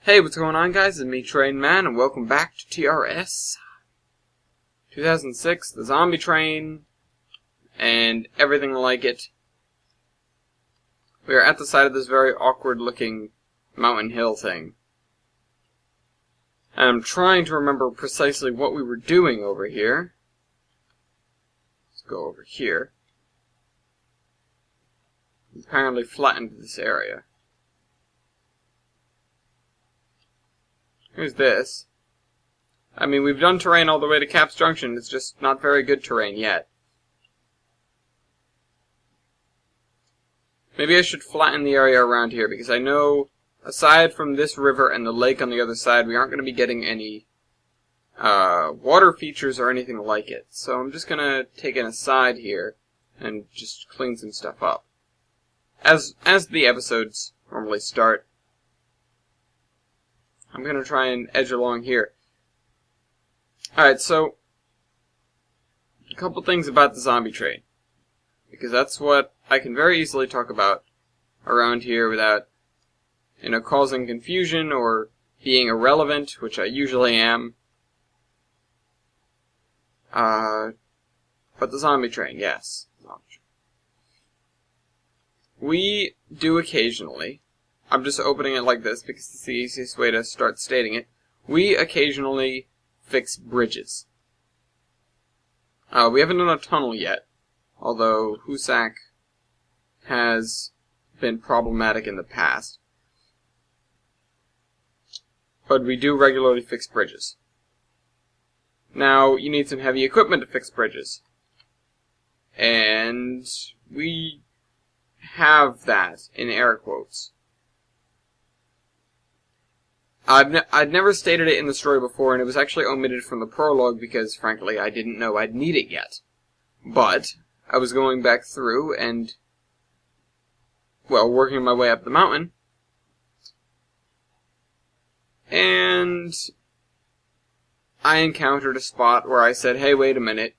Hey, what's going on, guys? It's me, Train Man, and welcome back to TRS 2006, the Zombie Train, and everything like it. We are at the side of this very awkward-looking mountain hill thing. And I'm trying to remember precisely what we were doing over here. Let's go over here. We've apparently flattened this area. Here's this. I mean, we've done terrain all the way to Caps Junction. It's just not very good terrain yet. Maybe I should flatten the area around here, because I know, aside from this river and the lake on the other side, we aren't going to be getting any water features or anything like it. So I'm just going to take an aside here and just clean some stuff up. As the episodes normally start, I'm going to try and edge along here. Alright, so a couple things about the zombie train, because that's what I can very easily talk about around here without, causing confusion or being irrelevant, which I usually am. But the zombie train, yes. We do occasionally, I'm just opening it like this because it's the easiest way to start stating it, we occasionally fix bridges. We haven't done a tunnel yet, although Husak has been problematic in the past. But we do regularly fix bridges. Now, you need some heavy equipment to fix bridges. And we have that, in air quotes. I'd never stated it in the story before, and it was actually omitted from the prologue because, frankly, I didn't know I'd need it yet. But I was going back through and, working my way up the mountain. And I encountered a spot where I said, hey, wait a minute,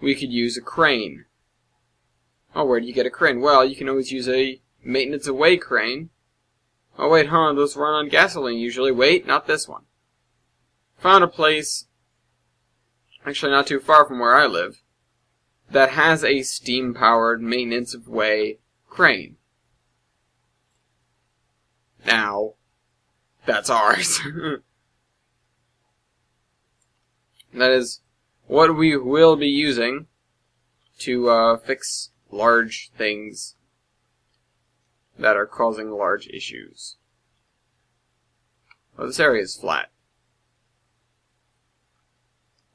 we could use a crane. Oh, where do you get a crane? Well, you can always use a maintenance away crane. Oh, wait, those run on gasoline usually. Wait, not this one. Found a place, actually not too far from where I live, that has a steam-powered maintenance of way crane. Now, that's ours. That is what we will be using to fix large things that are causing large issues. Well, this area is flat.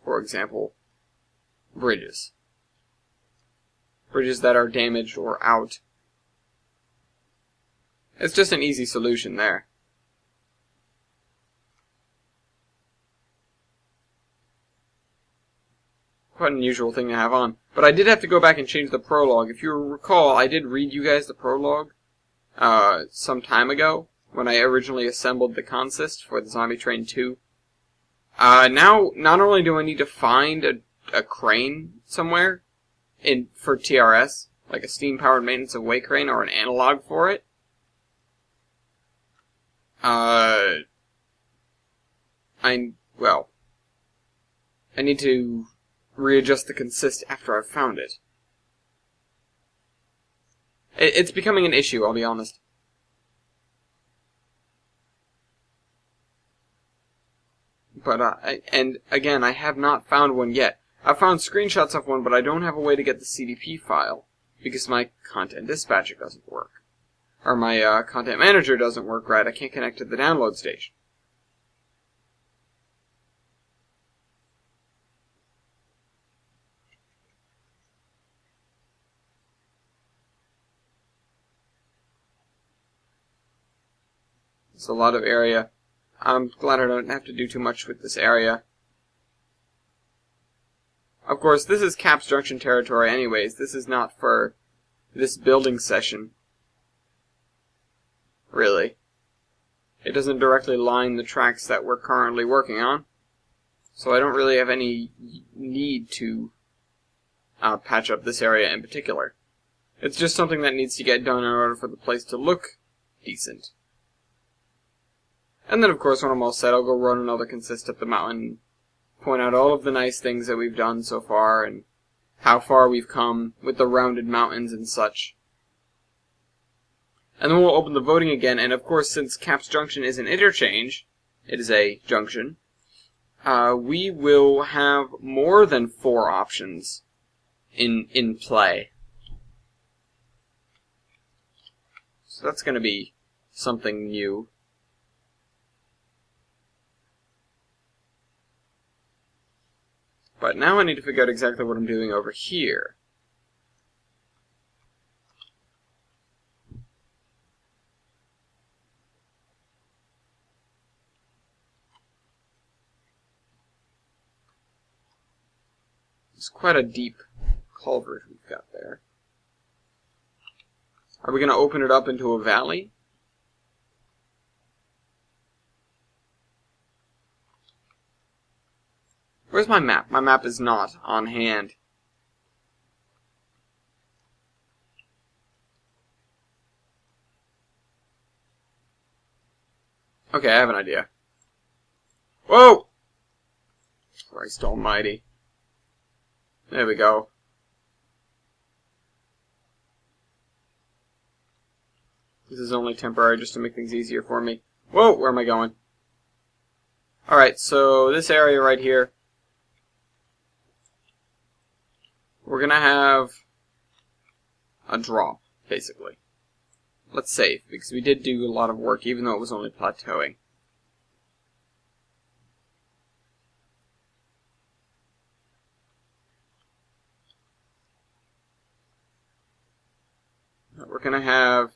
For example, bridges. Bridges that are damaged or out. It's just an easy solution there. Quite an unusual thing to have on. But I did have to go back and change the prologue. If you recall, I did read you guys the prologue some time ago, when I originally assembled the consist for the Zombie Train 2. Now, not only do I need to find a crane somewhere for TRS, like a steam-powered maintenance of way crane or an analog for it, I need to readjust the consist after I've found it. It's becoming an issue, I'll be honest. But, and again, I have not found one yet. I've found screenshots of one, but I don't have a way to get the CDP file, because my content dispatcher doesn't work. Or my content manager doesn't work right, I can't connect to the download station. It's a lot of area. I'm glad I don't have to do too much with this area. Of course, this is Caps Junction territory anyways. This is not for this building session. Really. It doesn't directly line the tracks that we're currently working on. So I don't really have any need to patch up this area in particular. It's just something that needs to get done in order for the place to look decent. And then, of course, when I'm all set, I'll go run another consist up the mountain, point out all of the nice things that we've done so far, and how far we've come with the rounded mountains and such. And then we'll open the voting again, and of course, since Caps Junction is an interchange, it is a junction, we will have more than 4 options in play. So that's going to be something new. But now I need to figure out exactly what I'm doing over here. It's quite a deep culvert we've got there. Are we going to open it up into a valley? Where's my map? My map is not on hand. Okay, I have an idea. Whoa! Christ almighty. There we go. This is only temporary just to make things easier for me. Whoa, where am I going? Alright, so this area right here, we're going to have a drop, basically. Let's save, because we did do a lot of work, even though it was only plateauing. We're going to have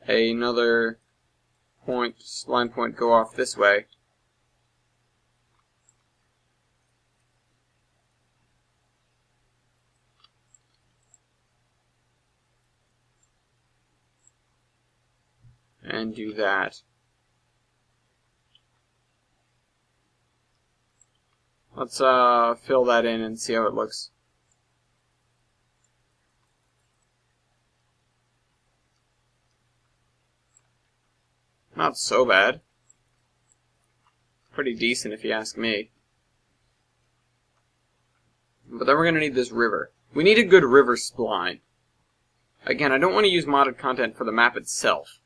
another point, line point, go off this way. And do that. Let's fill that in and see how it looks. Not so bad. Pretty decent if you ask me. But then we're going to need this river. We need a good river spline. Again, I don't want to use modded content for the map itself.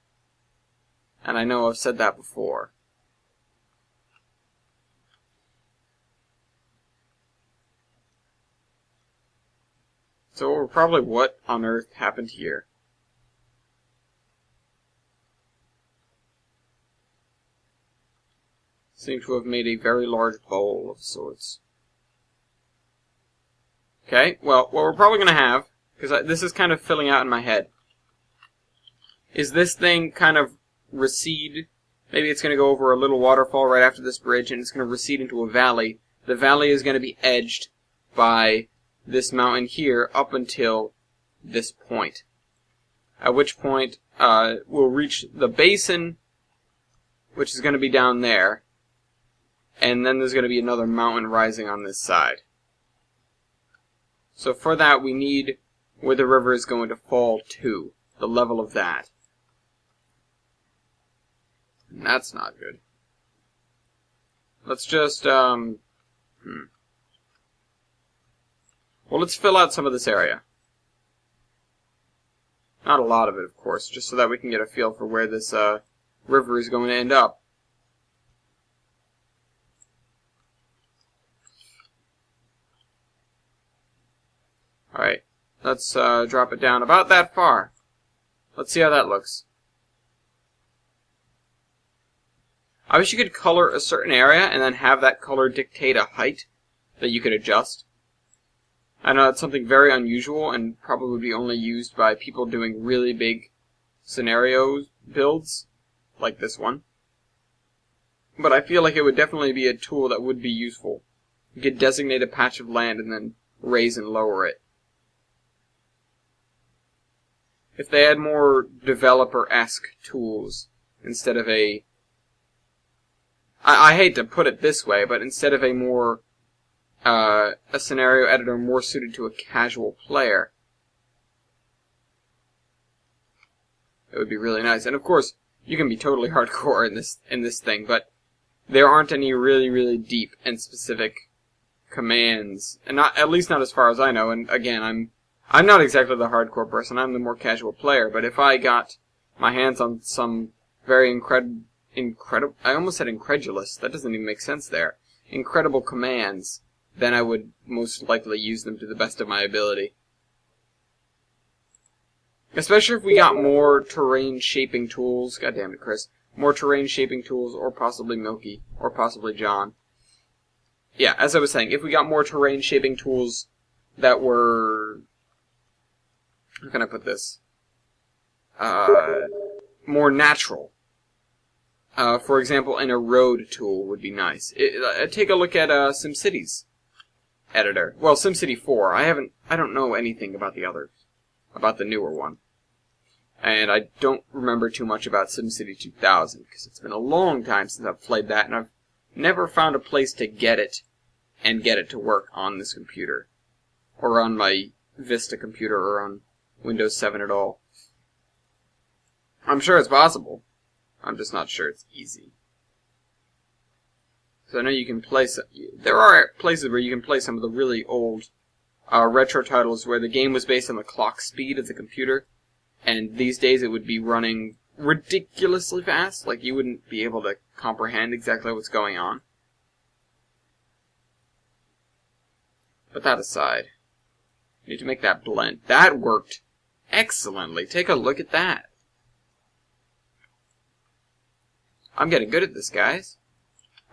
And I know I've said that before. So probably what on earth happened here? Seem to have made a very large bowl of sorts. Okay, well, what we're probably going to have, because this is kind of filling out in my head, is this thing kind of recede. Maybe it's going to go over a little waterfall right after this bridge, and it's going to recede into a valley. The valley is going to be edged by this mountain here up until this point. At which point, we'll reach the basin, which is going to be down there. And then there's going to be another mountain rising on this side. So for that, we need where the river is going to fall to, the level of that. And that's not good. Let's just, Well, let's fill out some of this area. Not a lot of it, of course, just so that we can get a feel for where this, river is going to end up. Alright, let's drop it down about that far. Let's see how that looks. I wish you could color a certain area and then have that color dictate a height that you could adjust. I know that's something very unusual and probably would be only used by people doing really big scenario builds, like this one. But I feel like it would definitely be a tool that would be useful. You could designate a patch of land and then raise and lower it. If they had more developer-esque tools instead of a... I hate to put it this way, but instead of a more... a scenario editor more suited to a casual player, it would be really nice. And of course, You can be totally hardcore in this thing, but there aren't any really, really deep and specific commands, and not, at least not as far as I know. And again, I'm not exactly the hardcore person. I'm the more casual player. But if I got my hands on some very incredible, I almost said incredulous. That doesn't even make sense there. Incredible commands, then I would most likely use them to the best of my ability. Especially if we got more terrain shaping tools. God damn it, Chris. More terrain shaping tools, or possibly Milky, or possibly John. Yeah, as I was saying, if we got more terrain shaping tools that were... How can I put this? More natural. For example, an erode tool would be nice. Take a look at SimCity's editor. Well, SimCity 4. I don't know anything about the others. About the newer one. And I don't remember too much about SimCity 2000, because it's been a long time since I've played that, and I've never found a place to get it, and get it to work on this computer. Or on my Vista computer, or on Windows 7 at all. I'm sure it's possible. I'm just not sure it's easy. So I know you can play some... There are places where you can play some of the really old retro titles where the game was based on the clock speed of the computer. And these days it would be running ridiculously fast. Like, you wouldn't be able to comprehend exactly what's going on. But that aside, you need to make that blend. That worked excellently. Take a look at that. I'm getting good at this, guys.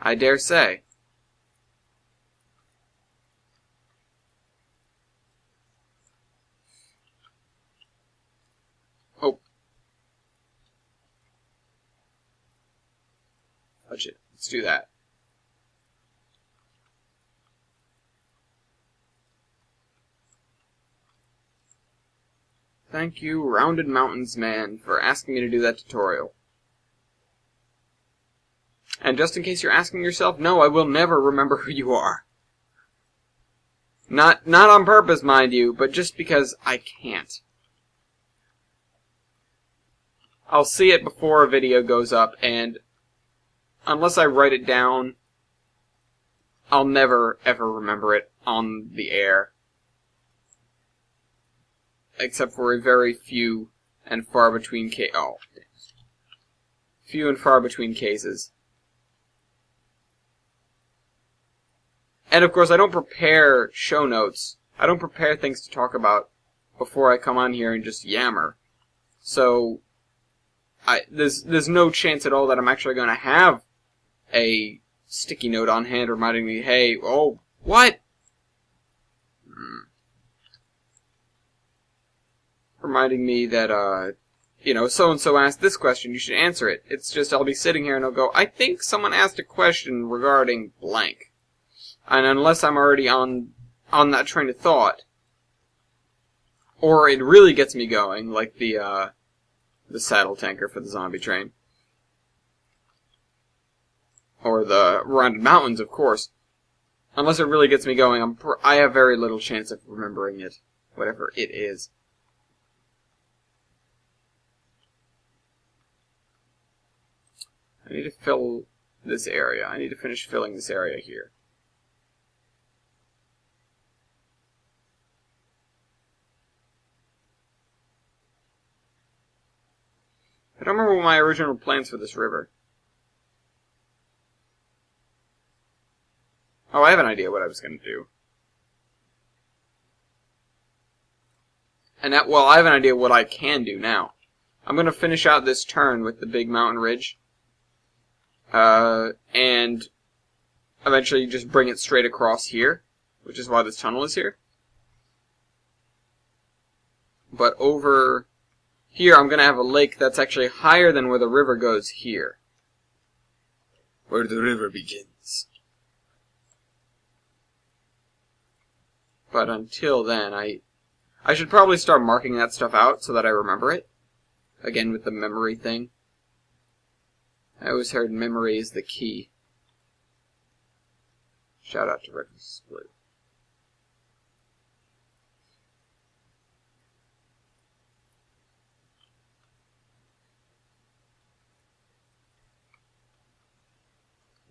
I dare say. Oh. Touch it. Let's do that. Thank you, Rounded Mountains Man, for asking me to do that tutorial. And just in case you're asking yourself, no, I will never remember who you are. Not on purpose, mind you, but just because I can't. I'll see it before a video goes up, and unless I write it down, I'll never, ever remember it on the air. Except for a very few and far between few and far between cases. And of course, I don't prepare show notes. I don't prepare things to talk about before I come on here and just yammer. So, there's no chance at all that I'm actually going to have a sticky note on hand reminding me, hey, oh, what? Reminding me that, so-and-so asked this question, you should answer it. It's just I'll be sitting here and I'll go, I think someone asked a question regarding blank. And unless I'm already on that train of thought, or it really gets me going, like the saddle tanker for the zombie train, or the Rounded Mountains, of course. Unless it really gets me going, I have very little chance of remembering it, whatever it is. I need to fill this area. I need to finish filling this area here. I don't remember my original plans for this river. Oh, I have an idea what I was going to do. And that, well, I have an idea what I can do now. I'm going to finish out this turn with the big mountain ridge. And eventually just bring it straight across here, which is why this tunnel is here. But over here, I'm going to have a lake that's actually higher than where the river goes here. Where the river begins. But until then, I should probably start marking that stuff out so that I remember it. Again, with the memory thing. I always heard memory is the key. Shout out to Red vs. Blue.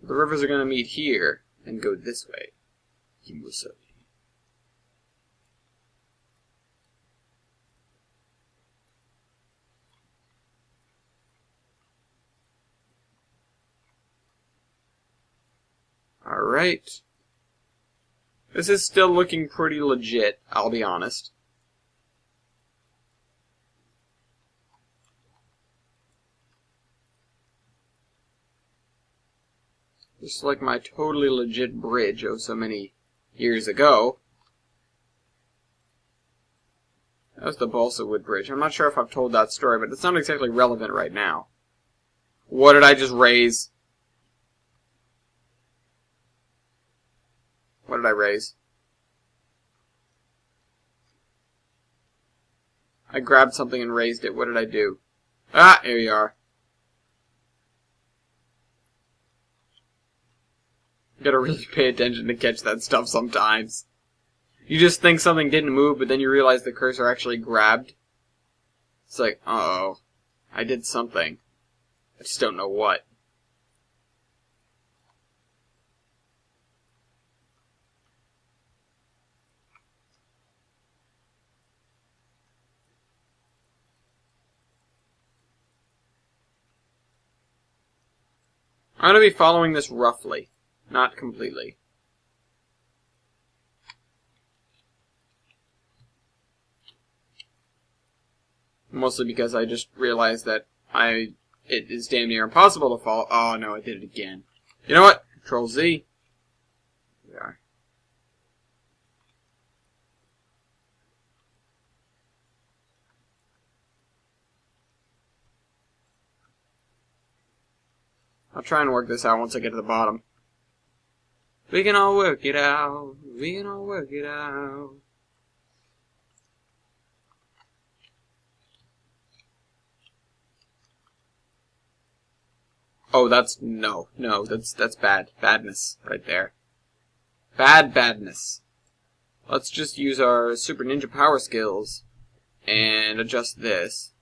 The rivers are going to meet here and go this way. Alright. This is still looking pretty legit, I'll be honest. Just like my totally legit bridge oh so many years ago. That was the Balsa Wood Bridge. I'm not sure if I've told that story, but it's not exactly relevant right now. What did I just raise? What did I raise? I grabbed something and raised it. What did I do? Ah, here you are. You gotta really pay attention to catch that stuff sometimes. You just think something didn't move, but then you realize the cursor actually grabbed. It's like, uh-oh. I did something. I just don't know what. I'm going to be following this roughly, not completely. Mostly because I just realized that it is damn near impossible to follow. Oh no, I did it again. You know what? Control Z. There we are. I'll try and work this out once I get to the bottom. We can all work it out. We can all work it out. Oh, that's that's badness right there. Badness. Let's just use our super ninja power skills and adjust this.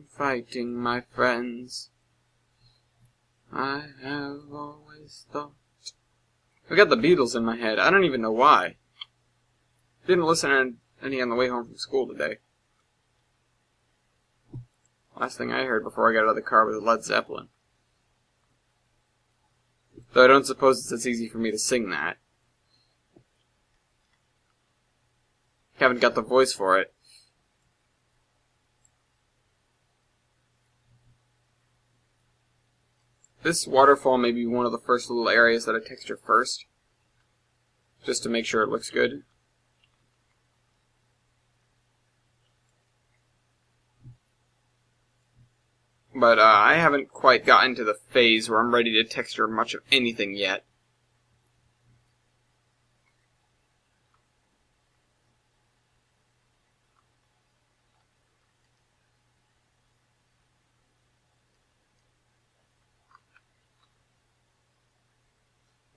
Fighting my friends, I have always thought. I got the Beatles in my head. I don't even know why. Didn't listen to any on the way home from school today. Last thing I heard before I got out of the car was Led Zeppelin. Though I don't suppose it's as easy for me to sing that. Haven't got the voice for it. This waterfall may be one of the first little areas that I texture first. Just to make sure it looks good. But I haven't quite gotten to the phase where I'm ready to texture much of anything yet.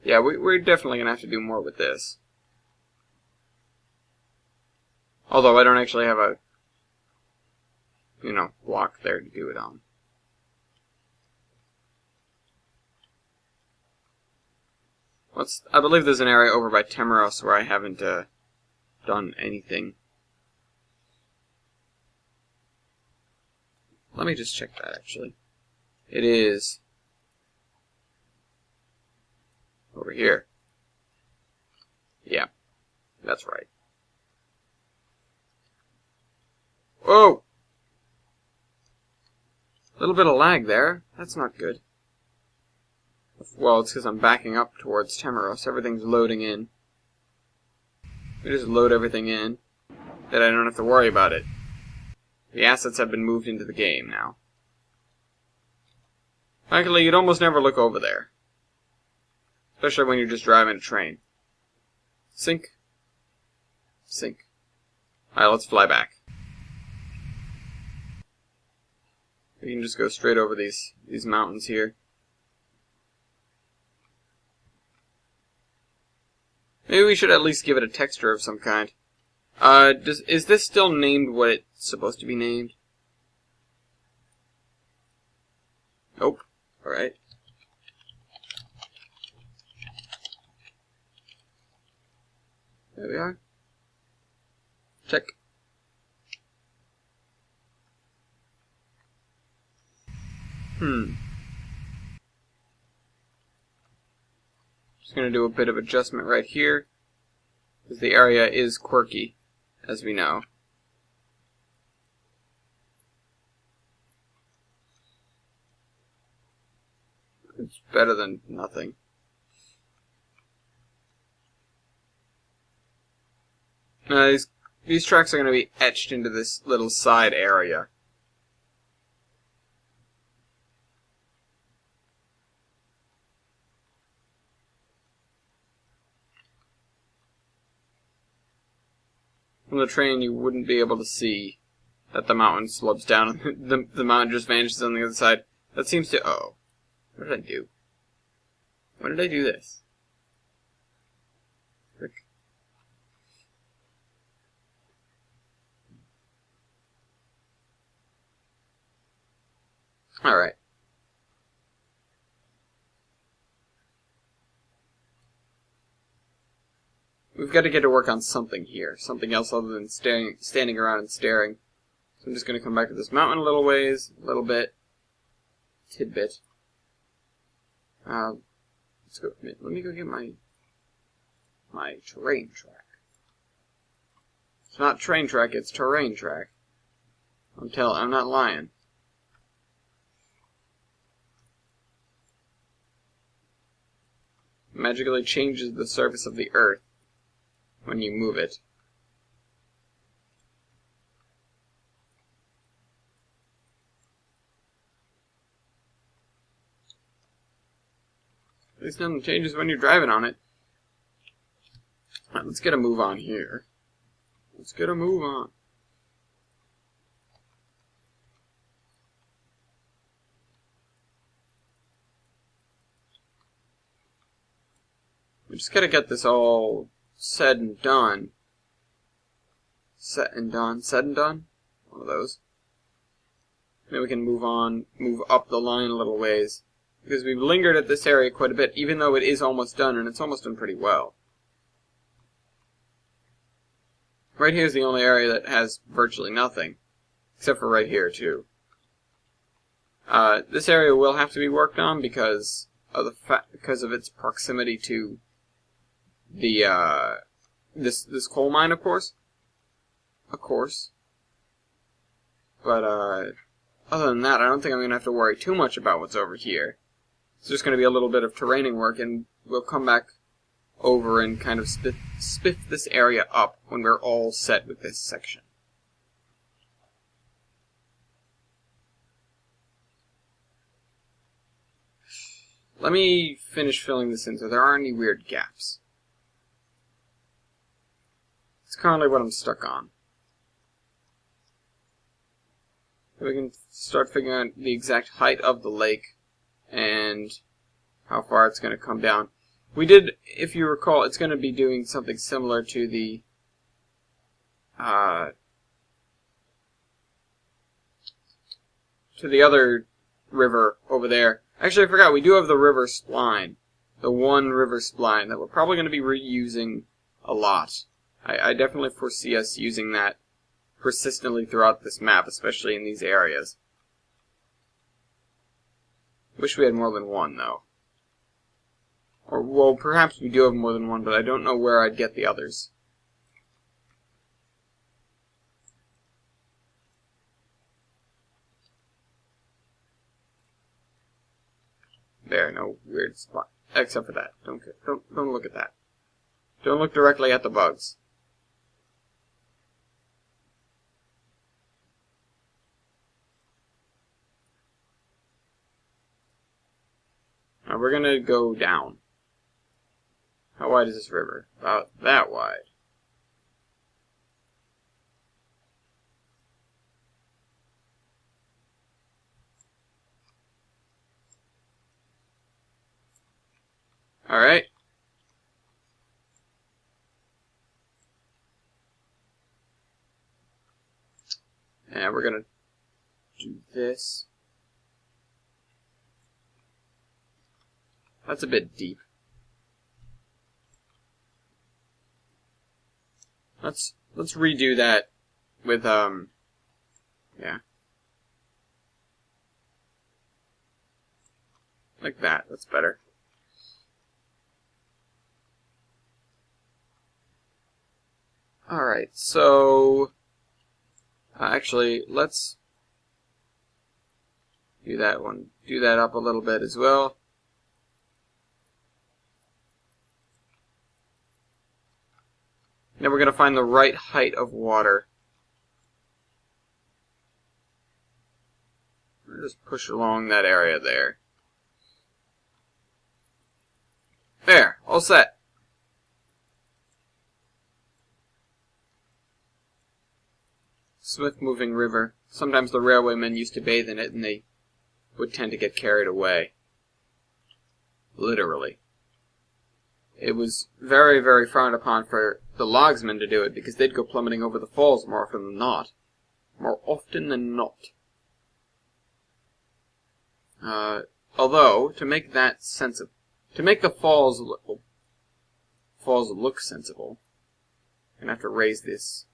Yeah, we're definitely going to have to do more with this. Although I don't actually have a, block there to do it on. I believe there's an area over by Temeros where I haven't done anything. Let me just check that, actually. It is over here. Yeah, that's right. Whoa! A little bit of lag there. That's not good. Well, it's because I'm backing up towards Temeros. Everything's loading in. We just load everything in, that I don't have to worry about it. The assets have been moved into the game now. Frankly, you'd almost never look over there. Especially when you're just driving a train. Sink. Sink. Alright, let's fly back. We can just go straight over these mountains here. Maybe we should at least give it a texture of some kind. Is this still named what it's supposed to be named? Nope. Alright. There we are. Check. Just gonna do a bit of adjustment right here, because the area is quirky, as we know. It's better than nothing. Now, these tracks are going to be etched into this little side area. From the train, you wouldn't be able to see that the mountain slopes down and the mountain just vanishes on the other side. That seems to... Oh. What did I do? Why did I do this? Frick. Alright. We've got to get to work on something here. Something else other than standing around and staring. So I'm just going to come back to this mountain a little ways. A little bit. Tidbit. Let's go. Let me go get my terrain track. It's not train track, it's terrain track. I'm not lying. It magically changes the surface of the earth when you move it. At least nothing changes when you're driving on it. Alright, let's get a move on here. Let's get a move on. We just gotta get this all said and done. Said and done? One of those. Then we can move up the line a little ways. Because we've lingered at this area quite a bit, even though it is almost done, and it's almost done pretty well. Right here is the only area that has virtually nothing. Except for right here, too. This area will have to be worked on because of its proximity to the, this coal mine, of course. But, other than that, I don't think I'm going to have to worry too much about what's over here. It's just going to be a little bit of terraining work, and we'll come back over and kind of spiff this area up when we're all set with this section. Let me finish filling this in so there aren't any weird gaps. It's currently what I'm stuck on. So we can start figuring out the exact height of the lake and how far it's going to come down. We did, if you recall, it's going to be doing something similar to the other river over there. Actually, I forgot, we do have the river spline. The one river spline that we're probably going to be reusing a lot. I definitely foresee us using that persistently throughout this map, especially in these areas. Wish we had more than one, though. Or, well, perhaps we do have more than one, but I don't know where I'd get the others. There, no weird spot. Except for that. Don't look at that. Don't look directly at the bugs. Now we're gonna go down. How wide is this river? About that wide. Alright. And we're gonna do this. That's a bit deep. Let's redo that with yeah. Like that. That's better. Alright, so actually let's do that one. Do that up a little bit as well. Now we're going to find the right height of water. Just push along that area there. There, all set. Swift-moving river. Sometimes the railwaymen used to bathe in it and they would tend to get carried away. Literally. It was very, very frowned upon for the logsmen to do it because they'd go plummeting over the falls more often than not. More often than not. Although, to make that sensible, to make the falls look sensible, I'm gonna have to raise this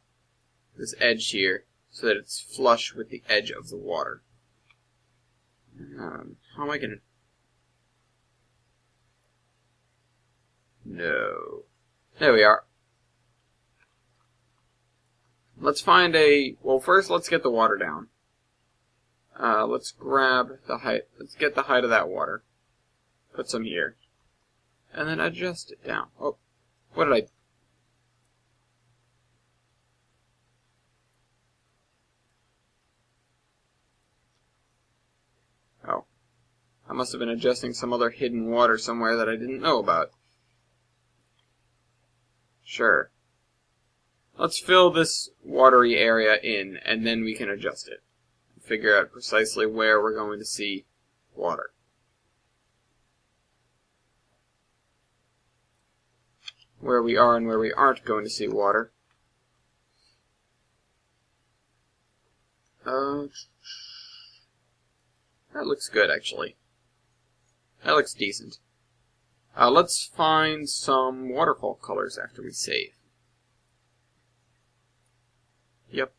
edge here so that it's flush with the edge of the water. How am I gonna? No. There we are. Let's find a... Well, first let's get the water down. Let's grab the height. Let's get the height of that water. Put some here. And then adjust it down. Oh, what did I... Oh. I must have been adjusting some other hidden water somewhere that I didn't know about. Sure. Let's fill this watery area in, and then we can adjust it. Figure out precisely where we're going to see water. Where we are and where we aren't going to see water. That looks good, actually. That looks decent. Let's find some waterfall colors after we save. Yep.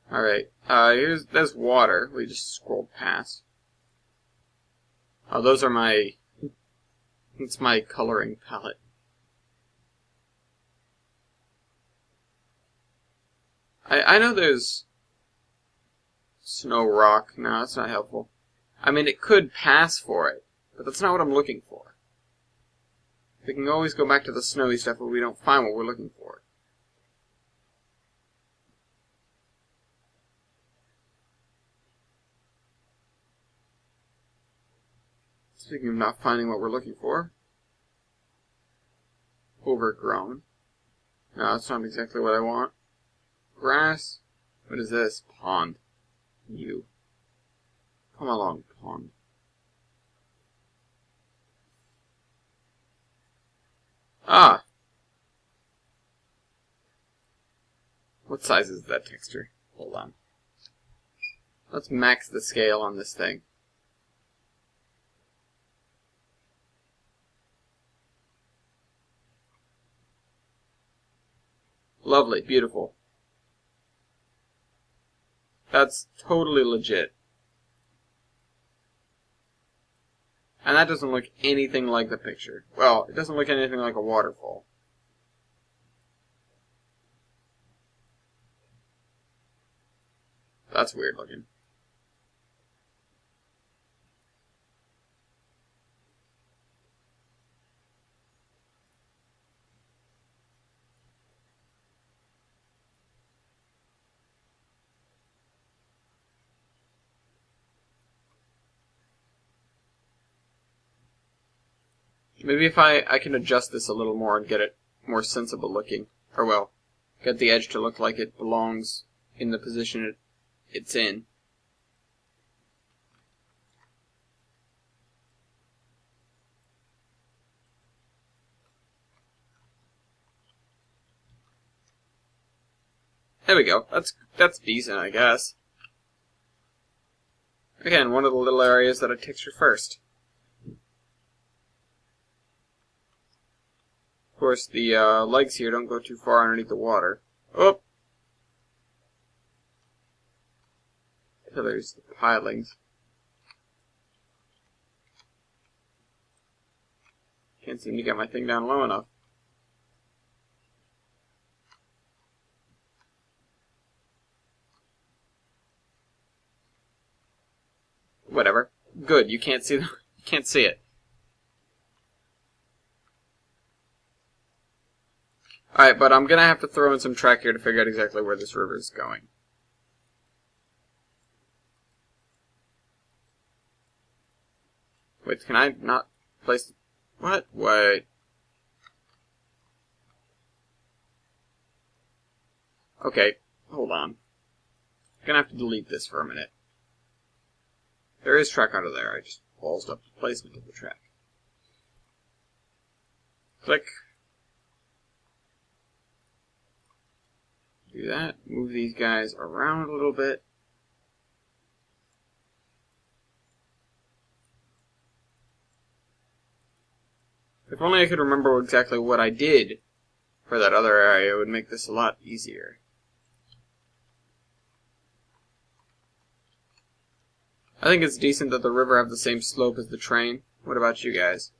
Alright, there's water. We just scrolled past. Oh, those are it's my coloring palette. I know there's snow rock. No, that's not helpful. I mean, it could pass for it, but that's not what I'm looking for. We can always go back to the snowy stuff if we don't find what we're looking for. Speaking of not finding what we're looking for. Overgrown. No, that's not exactly what I want. Grass? What is this? Pond. You. Come along, pond. Ah! What size is that texture? Hold on. Let's max the scale on this thing. Lovely, beautiful. That's totally legit. And that doesn't look anything like the picture. Well, it doesn't look anything like a waterfall. That's weird looking. Maybe if I can adjust this a little more and get it more sensible looking. Or well, get the edge to look like it belongs in the position it's in. There we go. That's decent, I guess. Again, one of the little areas that I texture first. Of course, the legs here don't go too far underneath the water. Oh! Pillars, the pilings. Can't seem to get my thing down low enough. Whatever. Good, you can't see you can't see it. Alright, but I'm gonna have to throw in some track here to figure out exactly where this river is going. Wait, can I not place... What? Wait. Okay, hold on. I'm gonna have to delete this for a minute. There is track under there, I just ballsed up the placement of the track. Click. Do that. Move these guys around a little bit. If only I could remember exactly what I did for that other area, it would make this a lot easier. I think it's decent that the river have the same slope as the train. What about you guys?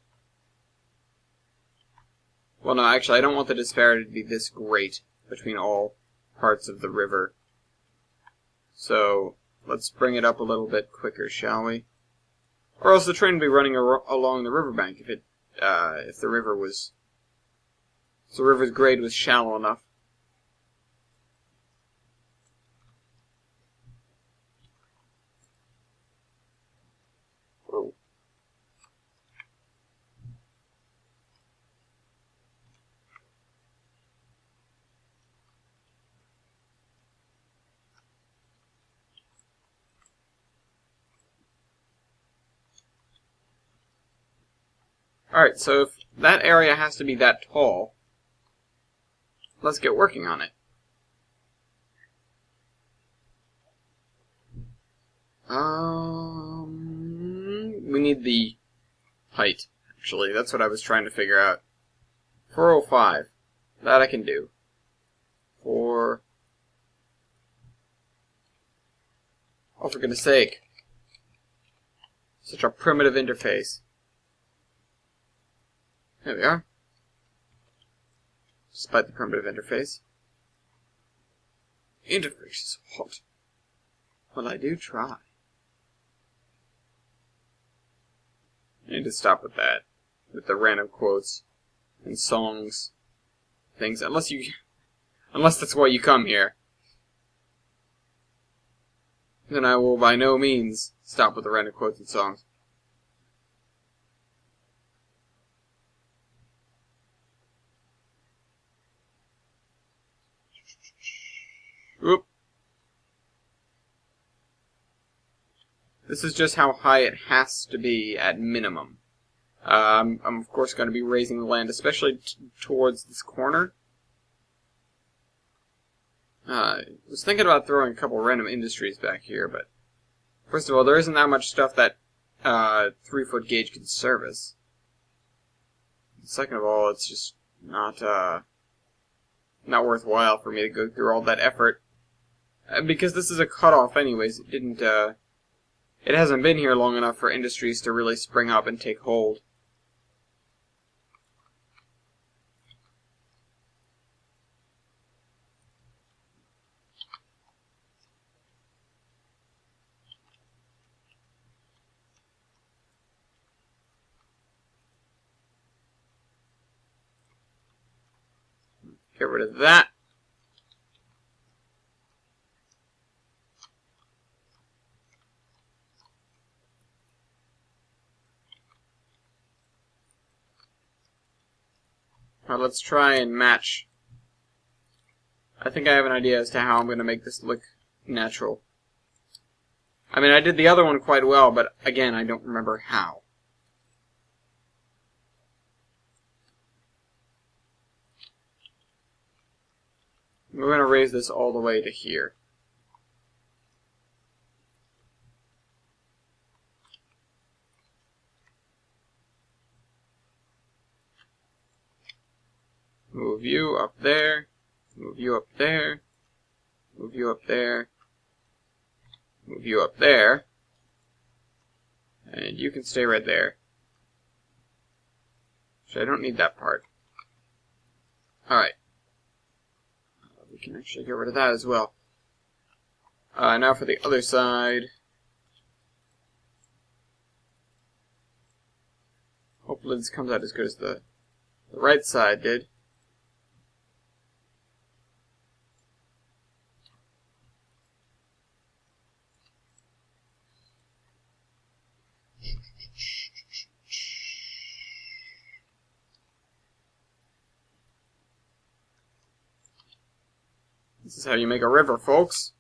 Well, no, actually, I don't want the disparity to be this great between all parts of the river. So, let's bring it up a little bit quicker, shall we? Or else the train would be running along the riverbank if the river's grade was shallow enough. Whoa. Alright, so if that area has to be that tall, let's get working on it. We need the height, actually. That's what I was trying to figure out. 405. That I can do. Oh, for goodness sake. Such a primitive interface. There we are. Despite the primitive interface. Interface is hot. Well, I do try. I need to stop with that. With the random quotes and songs. Things. Unless that's why you come here. Then I will by no means stop with the random quotes and songs. Oop. This is just how high it has to be at minimum. I'm of course going to be raising the land, especially towards this corner. I was thinking about throwing a couple random industries back here, but first of all, there isn't that much stuff that 3-foot gauge can service. Second of all, it's just not worthwhile for me to go through all that effort. Because this is a cutoff anyways, it hasn't been here long enough for industries to really spring up and take hold. Get rid of that. Now let's try and match. I think I have an idea as to how I'm going to make this look natural. I mean, I did the other one quite well, but again, I don't remember how. We're going to raise this all the way to here. Move you up there. Move you up there. Move you up there. Move you up there. And you can stay right there. So I don't need that part. Alright. We can actually get rid of that as well. Now for the other side. Hopefully this comes out as good as the right side did. This is how you make a river, folks.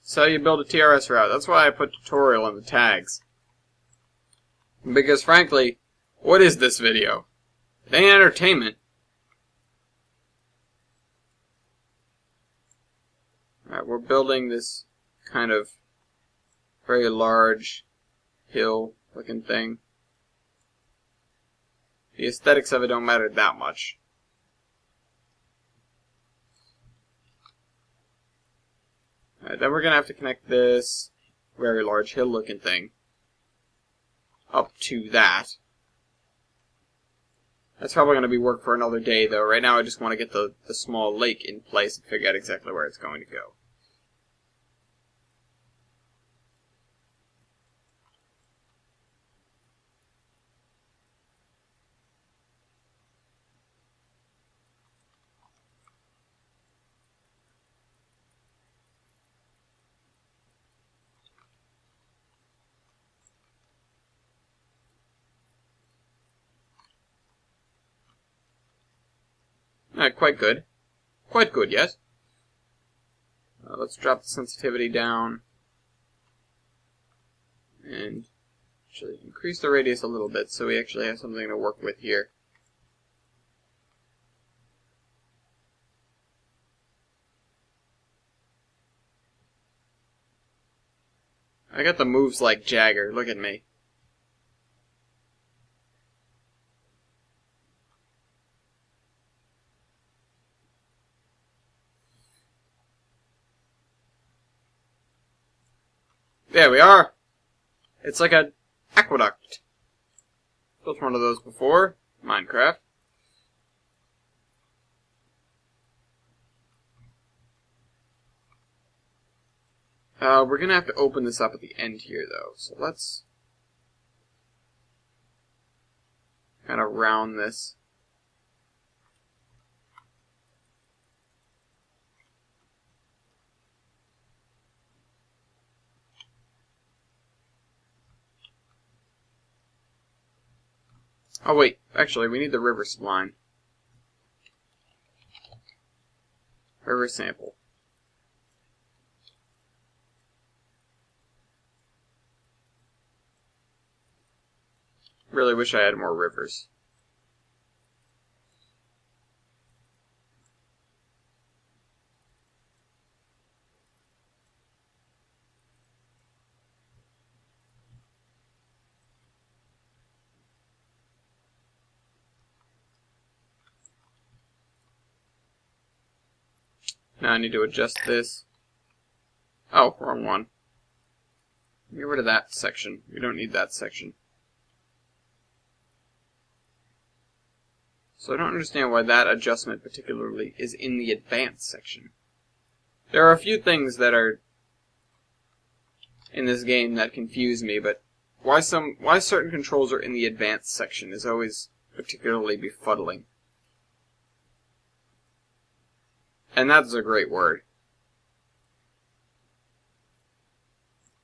This is how you build a TRS route. That's why I put tutorial in the tags. Because frankly, what is this video? It ain't entertainment. Alright, we're building this kind of very large hill looking thing. The aesthetics of it don't matter that much. Alright, then we're going to have to connect this very large hill looking thing up to that. That's probably going to be work for another day though. Right now I just want to get the small lake in place and figure out exactly where it's going to go. Alright, quite good. Quite good, yes? Let's drop the sensitivity down. And actually increase the radius a little bit so we actually have something to work with here. I got the moves like Jagger, look at me. There we are. It's like an aqueduct. Built one of those before. Minecraft. We're gonna have to open this up at the end here though. So let's kind of round this. Oh wait, actually we need the river spline. River sample. Really wish I had more rivers. Now I need to adjust this. Oh, wrong one. Get rid of that section. We don't need that section. So I don't understand why that adjustment particularly is in the advanced section. There are a few things that are in this game that confuse me, but why certain controls are in the advanced section is always particularly befuddling. And that's a great word.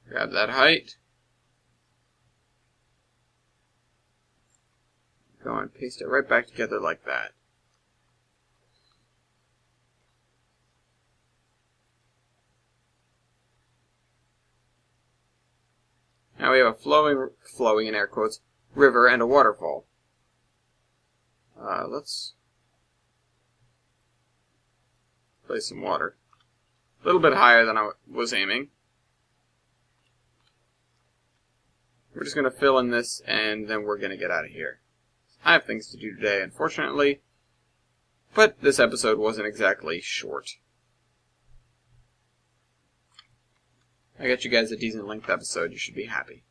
Grab that height. Go and paste it right back together like that. Now we have a flowing in air quotes, river and a waterfall. Let's place some water. A little bit higher than I was aiming. We're just going to fill in this, and then we're going to get out of here. I have things to do today, unfortunately. But this episode wasn't exactly short. I got you guys a decent length episode. You should be happy.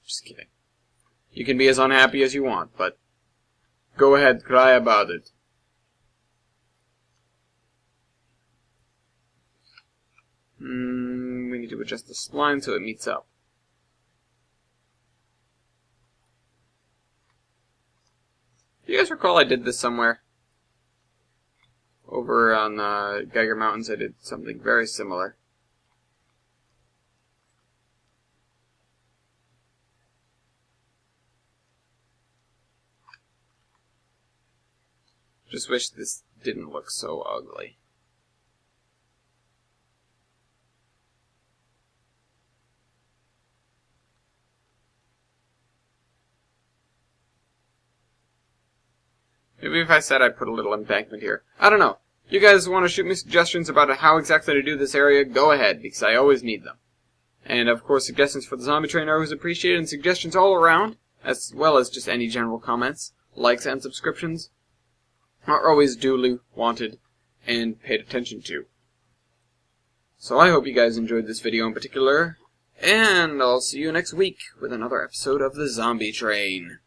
Just kidding. You can be as unhappy as you want, but go ahead, cry about it. We need to adjust the spline so it meets up. Do you guys recall I did this somewhere? Over on Geiger Mountains, I did something very similar. Just wish this didn't look so ugly. Maybe if I said I put a little embankment here. I don't know. You guys want to shoot me suggestions about how exactly to do this area, go ahead, because I always need them. And of course, suggestions for the zombie train are always appreciated, and suggestions all around, as well as just any general comments, likes, and subscriptions, are always duly wanted and paid attention to. So I hope you guys enjoyed this video in particular, and I'll see you next week with another episode of the Zombie Train.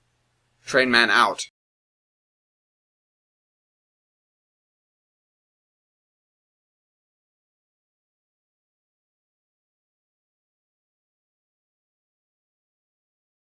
Train Man out.